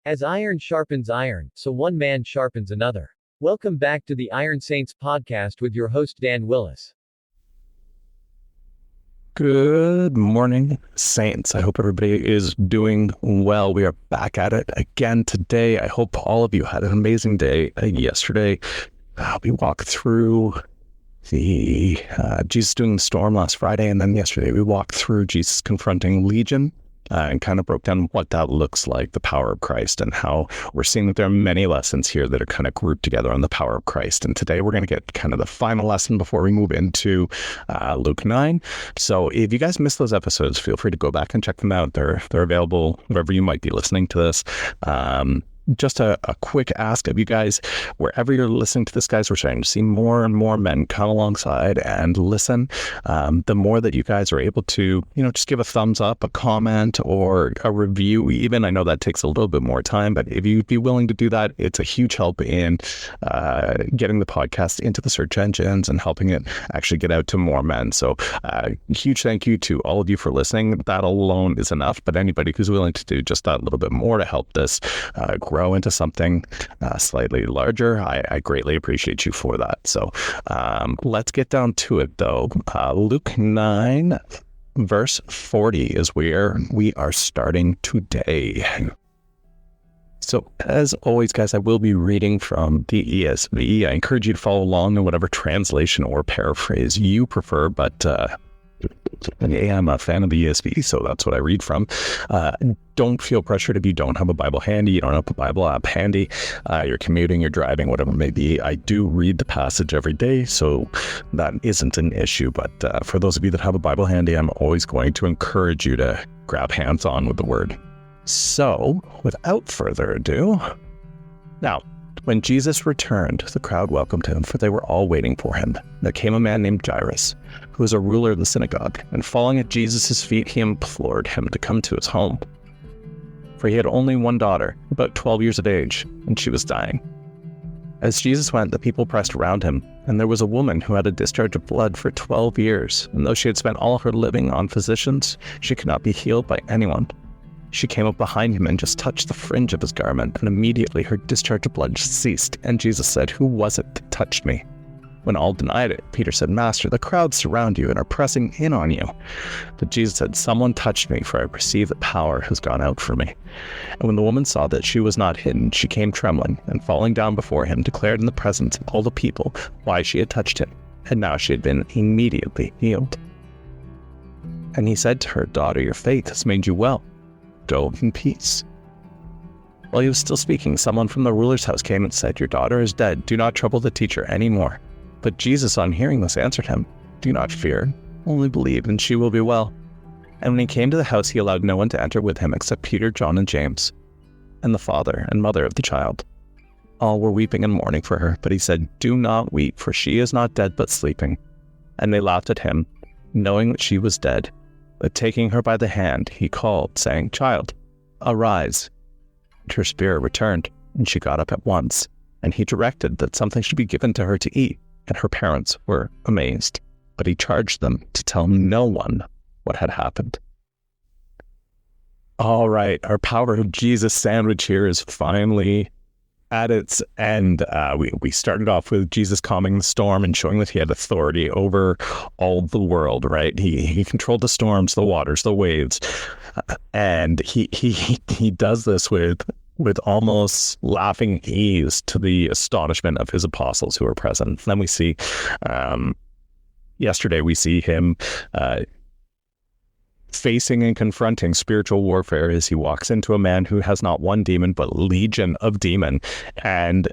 As iron sharpens iron, so one man sharpens another. Welcome back to the Iron Saints podcast with your host Dan Willis. Good morning, Saints. I hope everybody is doing well. We are back at it again today. I hope all of you had an amazing day yesterday. We walked through the Jesus doing the storm last Friday, and then yesterday we walked through Jesus confronting Legion and kind of broke down what that looks like, the power of Christ, and how we're seeing that there are many lessons here that are kind of grouped together on the power of Christ. And today we're going to get kind of the final lesson before we move into Luke 9. So if you guys missed those episodes, feel free to go back and check them out. They're available wherever you might be listening to this. Just a quick ask of you guys, wherever you're listening to this, guys, we're starting to see more and more men come alongside and listen. The more that you guys are able to, just give a thumbs up, a comment, or a review even. I know that takes a little bit more time, but if you'd be willing to do that, it's a huge help in getting the podcast into the search engines and helping it actually get out to more men. So huge thank you to all of you for listening. That alone is enough, but anybody who's willing to do just that little bit more to help this grow into something slightly larger, I greatly appreciate you for that. So let's get down to it though. Luke 9 verse 40 is where we are starting today. So as always, guys, I will be reading from the ESV. I encourage you to follow along in whatever translation or paraphrase you prefer, but I'm a fan of the ESV, so that's what I read from. Don't feel pressured if you don't have a Bible handy, you don't have a Bible app handy, you're commuting, you're driving, whatever it may be. I do read the passage every day, so that isn't an issue. But for those of you that have a Bible handy, I'm always going to encourage you to grab hands-on with the Word. So, without further ado, now, when Jesus returned, the crowd welcomed him, for they were all waiting for him. There came a man named Jairus, who was a ruler of the synagogue, and falling at Jesus' feet, he implored him to come to his home. For he had only one daughter, about 12 years of age, and she was dying. As Jesus went, the people pressed around him, and there was a woman who had a discharge of blood for 12 years, and though she had spent all her living on physicians, she could not be healed by anyone. She came up behind him and just touched the fringe of his garment, and immediately her discharge of blood ceased. And Jesus said, "Who was it that touched me?" When all denied it, Peter said, "Master, the crowds surround you and are pressing in on you." But Jesus said, "Someone touched me, for I perceive that power has gone out from me." And when the woman saw that she was not hidden, she came trembling, and falling down before him, declared in the presence of all the people why she had touched him. And now she had been immediately healed. And he said to her, "Daughter, your faith has made you well. Go in peace." While he was still speaking, someone from the ruler's house came and said, "Your daughter is dead. Do not trouble the teacher anymore." But Jesus, on hearing this, answered him, "Do not fear, only believe, and she will be well." And when he came to the house, he allowed no one to enter with him except Peter, John, and James, and the father and mother of the child. All were weeping and mourning for her, but he said, "Do not weep, for she is not dead but sleeping." And they laughed at him, knowing that she was dead. But taking her by the hand, he called, saying, "Child, arise." And her spirit returned, and she got up at once. And he directed that something should be given to her to eat, and her parents were amazed. But he charged them to tell no one what had happened. All right, our Power of Jesus sandwich here is finally at its end. We started off with Jesus calming the storm and showing that he had authority over all the world, right? He controlled the storms, the waters, the waves, and he does this with almost laughing ease to the astonishment of his apostles who are present. Then we see yesterday we see him facing and confronting spiritual warfare as he walks into a man who has not one demon, but legion of demon. And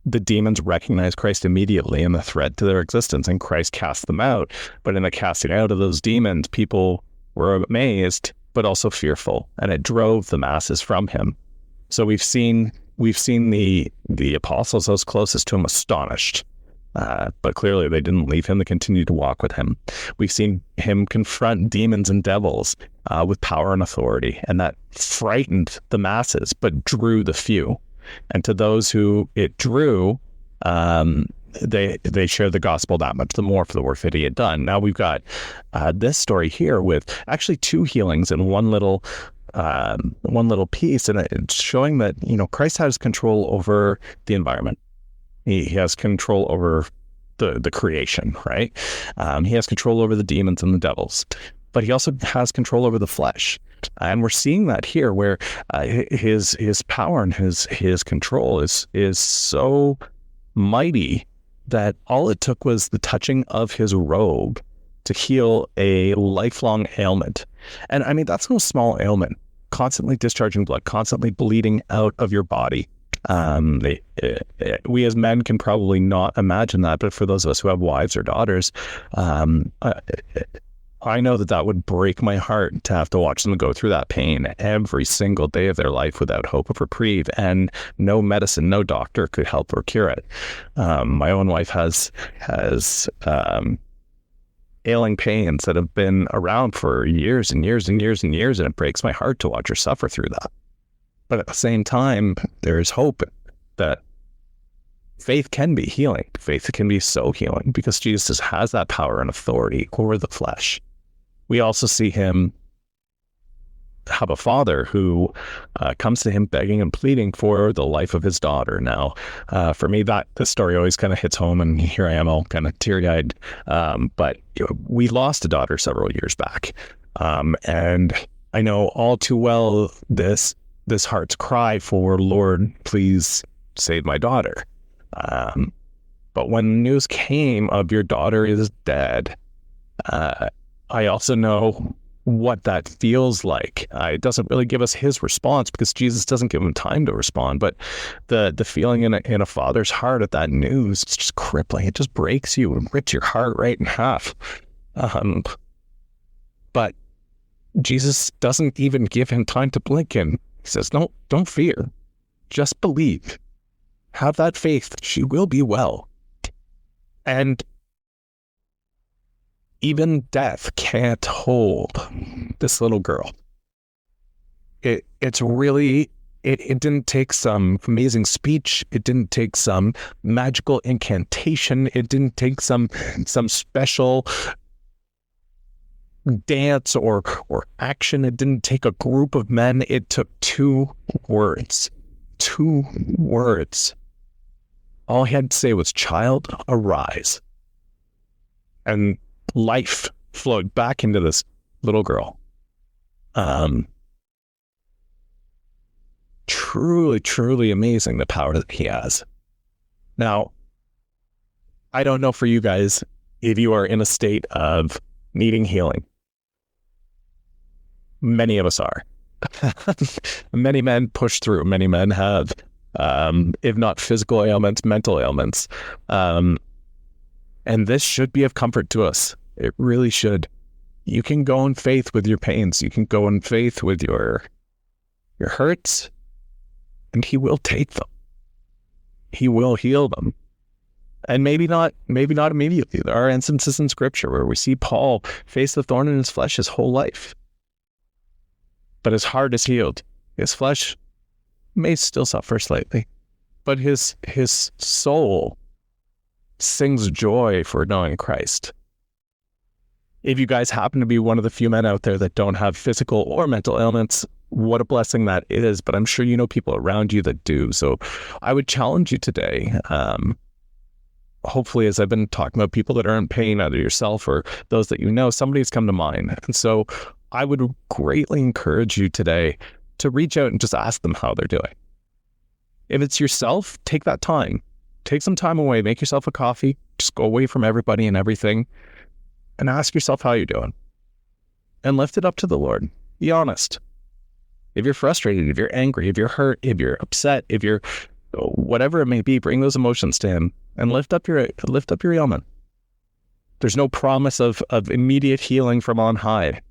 the demons recognize Christ immediately and the threat to their existence, and Christ casts them out. But in the casting out of those demons, people were amazed, but also fearful, and it drove the masses from him. So we've seen the apostles, those closest to him, astonished. But clearly they didn't leave him. They continued to walk with him. We've seen him confront demons and devils with power and authority, and that frightened the masses, but drew the few. And to those who it drew, they shared the gospel that much the more for the work that he had done. Now we've got this story here with actually two healings in one little one little piece, and it's showing that, Christ has control over the environment. He has control over the creation, right? He has control over the demons and the devils, but he also has control over the flesh. And we're seeing that here, where his power and his control is so mighty that all it took was the touching of his robe to heal a lifelong ailment. And I mean, that's no small ailment. Constantly discharging blood, constantly bleeding out of your body. We as men can probably not imagine that, but for those of us who have wives or daughters, I know that would break my heart to have to watch them go through that pain every single day of their life without hope of reprieve, and no medicine, no doctor could help or cure it. My own wife has ailing pains that have been around for years and years and years and years, and it breaks my heart to watch her suffer through that. But at the same time, there is hope that faith can be healing. Faith can be so healing because Jesus has that power and authority over the flesh. We also see him have a father who comes to him begging and pleading for the life of his daughter. Now, for me, this story always kind of hits home, and here I am all kind of teary-eyed. But we lost a daughter several years back. And I know all too well this heart's cry for, Lord, please save my daughter. But when news came of your daughter is dead, I also know what that feels like. It doesn't really give us his response because Jesus doesn't give him time to respond. But the feeling in a father's heart at that news, it's just crippling. It just breaks you and rips your heart right in half. But Jesus doesn't even give him time to blink, and he says, no, don't fear. Just believe. Have that faith. She will be well. And even death can't hold this little girl. It didn't take some amazing speech. It didn't take some magical incantation. It didn't take some special dance or action. It didn't take a group of men. It took two words. All he had to say was, child, arise. And life flowed back into this little girl. Truly, truly amazing, the power that he has. Now, I don't know for you guys if you are in a state of needing healing. Many of us are. Many men push through. Many men have, if not physical ailments, mental ailments. And this should be of comfort to us. It really should. You can go in faith with your pains. You can go in faith with your hurts, and he will take them. He will heal them. And maybe not immediately. There are instances in Scripture where we see Paul face the thorn in his flesh his whole life. But his heart is healed. His flesh may still suffer slightly, but his soul sings joy for knowing Christ. If you guys happen to be one of the few men out there that don't have physical or mental ailments, what a blessing that is. But I'm sure you know people around you that do. So I would challenge you today. Hopefully, as I've been talking about people that are in pain, either yourself or those that you know, somebody's come to mind. And so I would greatly encourage you today to reach out and just ask them how they're doing. If it's yourself, take that time. Take some time away. Make yourself a coffee. Just go away from everybody and everything and ask yourself how you're doing. And lift it up to the Lord. Be honest. If you're frustrated, if you're angry, if you're hurt, if you're upset, if you're whatever it may be, bring those emotions to him and lift up your ailment. There's no promise of immediate healing from on high,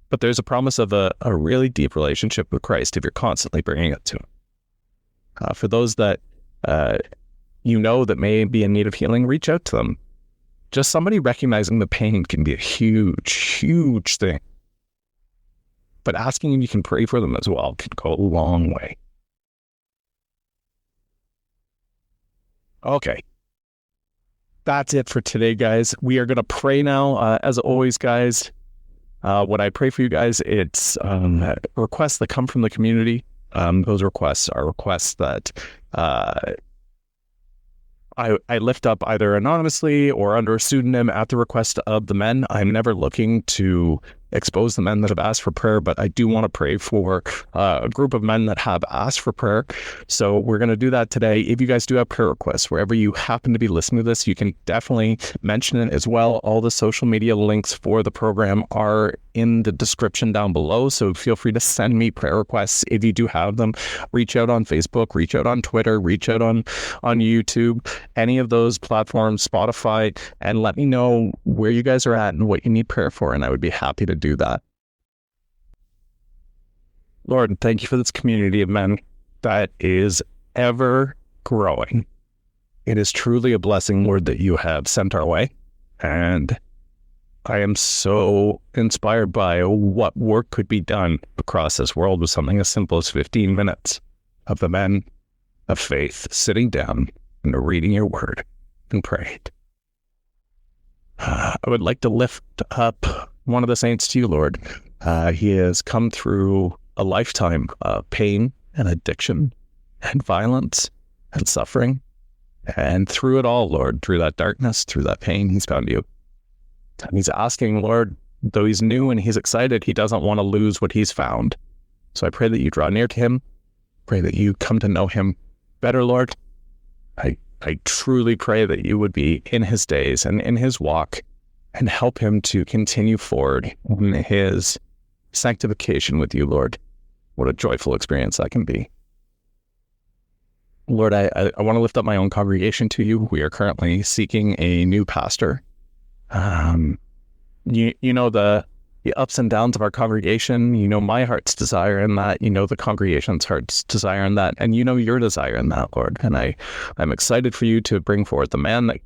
but there's a promise of a really deep relationship with Christ if you're constantly bringing it to him. For those that that may be in need of healing, reach out to them. Just somebody recognizing the pain can be a huge, huge thing. But asking if you can pray for them as well can go a long way. Okay. That's it for today, guys. We are going to pray now. As always, guys, When I pray for you guys, it's requests that come from the community. Those requests are requests that I lift up either anonymously or under a pseudonym at the request of the men. I'm never looking to expose the men that have asked for prayer, but I do want to pray for a group of men that have asked for prayer. So we're going to do that today. If you guys do have prayer requests, wherever you happen to be listening to this, you can definitely mention it as well. All the social media links for the program are in the description down below. So feel free to send me prayer requests if you do have them. Reach out on Facebook, reach out on Twitter, reach out on YouTube, any of those platforms, Spotify, and let me know where you guys are at and what you need prayer for. And I would be happy to do that. Lord, thank you for this community of men that is ever growing. It is truly a blessing, Lord, that you have sent our way. And I am so inspired by what work could be done across this world with something as simple as 15 minutes of the men of faith sitting down and reading your word and praying. I would like to lift up one of the saints to you, Lord. He has come through a lifetime of pain and addiction and violence and suffering. And through it all, Lord, through that darkness, through that pain, he's found you. And he's asking, Lord, though he's new and he's excited, he doesn't want to lose what he's found. So I pray that you draw near to him. Pray that you come to know him better, Lord. I truly pray that you would be in his days and in his walk and help him to continue forward in his sanctification with you, Lord. What a joyful experience that can be. Lord, I want to lift up my own congregation to you. We are currently seeking a new pastor. You know the ups and downs of our congregation. You know my heart's desire in that. You know the congregation's heart's desire in that. And you know your desire in that, Lord. And I'm excited for you to bring forward the man that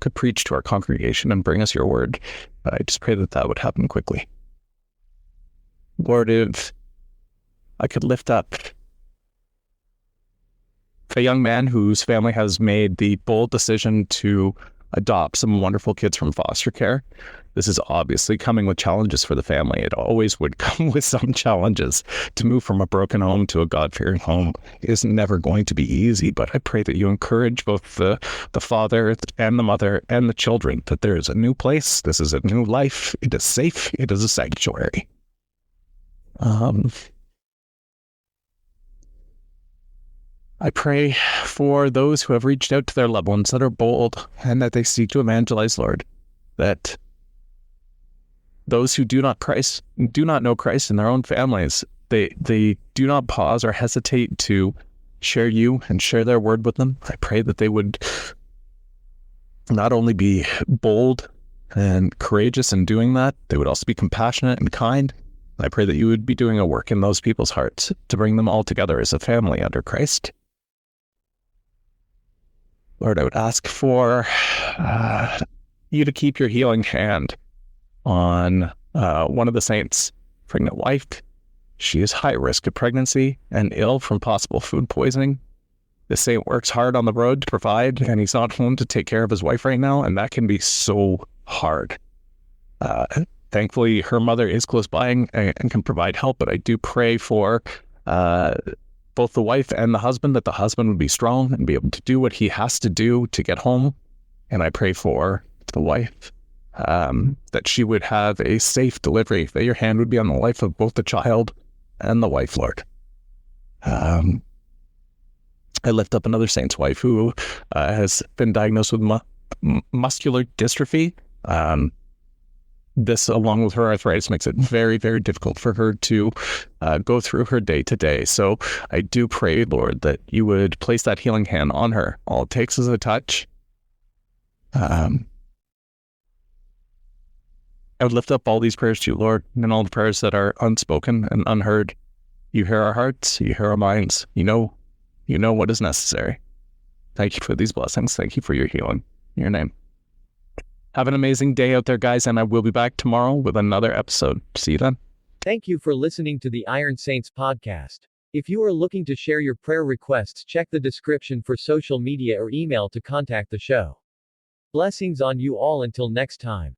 could preach to our congregation and bring us your word. But I just pray that that would happen quickly. Lord, if I could lift up a young man whose family has made the bold decision to adopt some wonderful kids from foster care. This is obviously coming with challenges for the family. It always would come with some challenges. To move from a broken home to a God-fearing home is never going to be easy, but I pray that you encourage both the father and the mother and the children that there is a new place. This is a new life. It is safe. It is a sanctuary. I pray for those who have reached out to their loved ones that are bold and that they seek to evangelize, Lord, that those who do not know Christ in their own families, they do not pause or hesitate to share you and share their word with them. I pray that they would not only be bold and courageous in doing that, they would also be compassionate and kind. I pray that you would be doing a work in those people's hearts to bring them all together as a family under Christ. Lord, I would ask for you to keep your healing hand on one of the saints' pregnant wife. She is high risk of pregnancy and ill from possible food poisoning. The saint works hard on the road to provide, and he's not home to take care of his wife right now, and that can be so hard. Thankfully, her mother is close by and can provide help, but I do pray for both the wife and the husband, that the husband would be strong and be able to do what he has to do to get home. And I pray for the wife, that she would have a safe delivery, that your hand would be on the life of both the child and the wife, Lord. I lift up another saint's wife who has been diagnosed with muscular dystrophy. This, along with her arthritis, makes it very, very difficult for her to go through her day to day. So I do pray, Lord, that you would place that healing hand on her. All it takes is a touch. I would lift up all these prayers to you, Lord, and all the prayers that are unspoken and unheard. You hear our hearts, you hear our minds, you know what is necessary. Thank you for these blessings. Thank you for your healing. In your name. Have an amazing day out there, guys, and I will be back tomorrow with another episode. See you then. Thank you for listening to the Iron Saints podcast. If you are looking to share your prayer requests, check the description for social media or email to contact the show. Blessings on you all until next time.